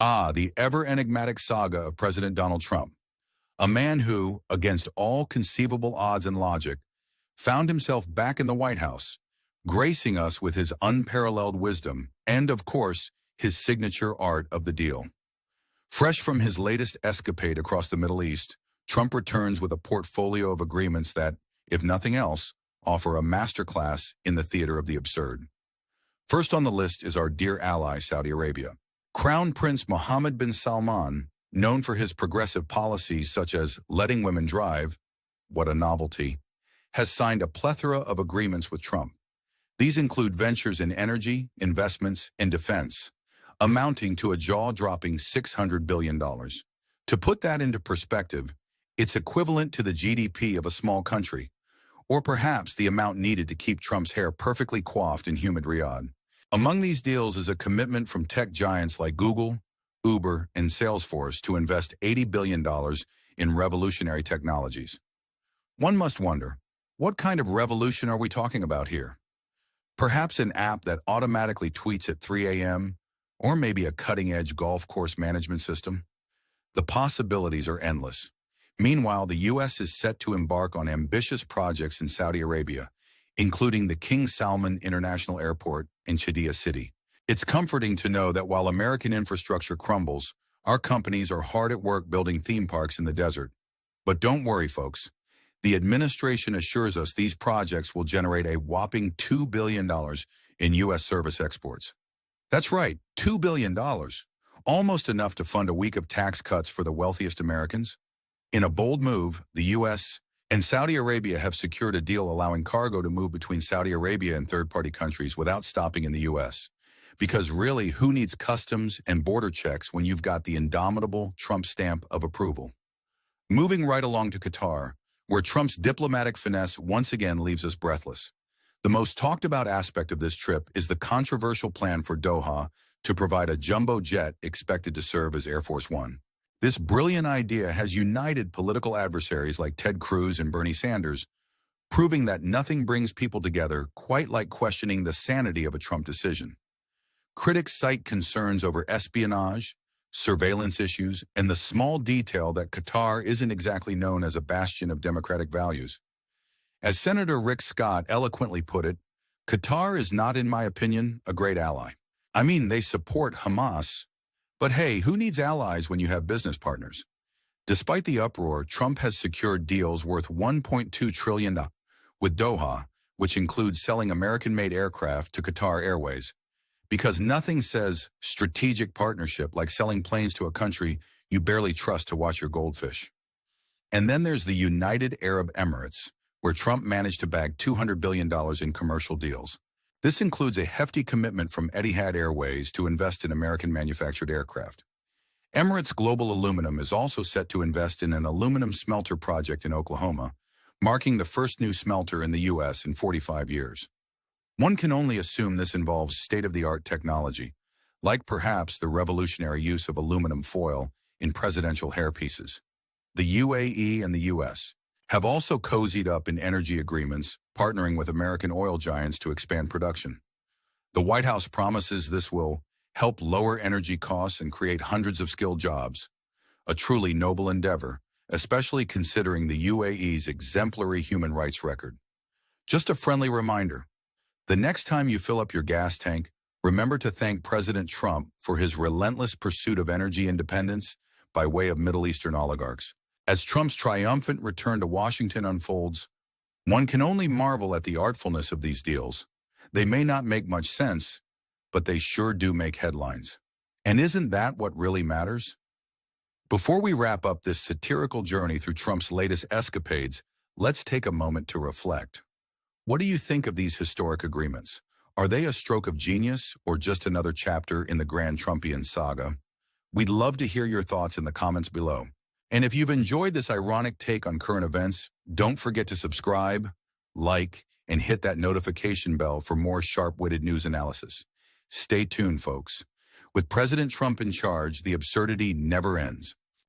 Ah, the ever-enigmatic saga of President Donald Trump, a man who, against all conceivable odds and logic, found himself back in the White House, gracing us with his unparalleled wisdom and, of course, his signature art of the deal. Fresh from his latest escapade across the Middle East, Trump returns with a portfolio of agreements that, if nothing else, offer a masterclass in the theater of the absurd. First on the list is our dear ally, Saudi Arabia. Crown Prince Mohammed bin Salman, known for his progressive policies such as letting women drive, what a novelty, has signed a plethora of agreements with Trump. These include ventures in energy, investments, and defense, amounting to a jaw-dropping $600 billion. To put that into perspective, it's equivalent to the GDP of a small country, or perhaps the amount needed to keep Trump's hair perfectly coiffed in humid Riyadh. Among these deals is a commitment from tech giants like Google, Uber, and Salesforce to invest $80 billion in revolutionary technologies. One must wonder, what kind of revolution are we talking about here? Perhaps an app that automatically tweets at 3 a.m., or maybe a cutting-edge golf course management system? The possibilities are endless. Meanwhile, the U.S. is set to embark on ambitious projects in Saudi Arabia, including the King Salman International Airport in Qiddiya City. It's comforting to know that while American infrastructure crumbles, our companies are hard at work building theme parks in the desert. But don't worry, folks. The administration assures us these projects will generate a whopping $2 billion in U.S. service exports. That's right, $2 billion. Almost enough to fund a week of tax cuts for the wealthiest Americans. In a bold move, the U.S. and Saudi Arabia have secured a deal allowing cargo to move between Saudi Arabia and third-party countries without stopping in the U.S. Because really, who needs customs and border checks when you've got the indomitable Trump stamp of approval? Moving right along to Qatar, where Trump's diplomatic finesse once again leaves us breathless. The most talked about aspect of this trip is the controversial plan for Doha to provide a jumbo jet expected to serve as Air Force One. This brilliant idea has united political adversaries like Ted Cruz and Bernie Sanders, proving that nothing brings people together quite like questioning the sanity of a Trump decision. Critics cite concerns over espionage, surveillance issues, and the small detail that Qatar isn't exactly known as a bastion of democratic values. As Senator Rick Scott eloquently put it, Qatar is not, in my opinion, a great ally. I mean, they support Hamas, but hey, who needs allies when you have business partners? Despite the uproar, Trump has secured deals worth $1.2 trillion with Doha, which includes selling American-made aircraft to Qatar Airways. Because nothing says strategic partnership like selling planes to a country you barely trust to watch your goldfish. And then there's the United Arab Emirates, where Trump managed to bag $200 billion in commercial deals. This includes a hefty commitment from Etihad Airways to invest in American-manufactured aircraft. Emirates Global Aluminum is also set to invest in an aluminum smelter project in Oklahoma, marking the first new smelter in the U.S. in 45 years. One can only assume this involves state-of-the-art technology, like perhaps the revolutionary use of aluminum foil in presidential hairpieces. The UAE and the U.S. have also cozied up in energy agreements, partnering with American oil giants to expand production. The White House promises this will help lower energy costs and create hundreds of skilled jobs, a truly noble endeavor, especially considering the UAE's exemplary human rights record. Just a friendly reminder, the next time you fill up your gas tank, remember to thank President Trump for his relentless pursuit of energy independence by way of Middle Eastern oligarchs. As Trump's triumphant return to Washington unfolds, one can only marvel at the artfulness of these deals. They may not make much sense, but they sure do make headlines. And isn't that what really matters? Before we wrap up this satirical journey through Trump's latest escapades, let's take a moment to reflect. What do you think of these historic agreements? Are they a stroke of genius or just another chapter in the grand Trumpian saga? We'd love to hear your thoughts in the comments below. And if you've enjoyed this ironic take on current events, don't forget to subscribe, like, and hit that notification bell for more sharp-witted news analysis. Stay tuned, folks. With President Trump in charge, the absurdity never ends.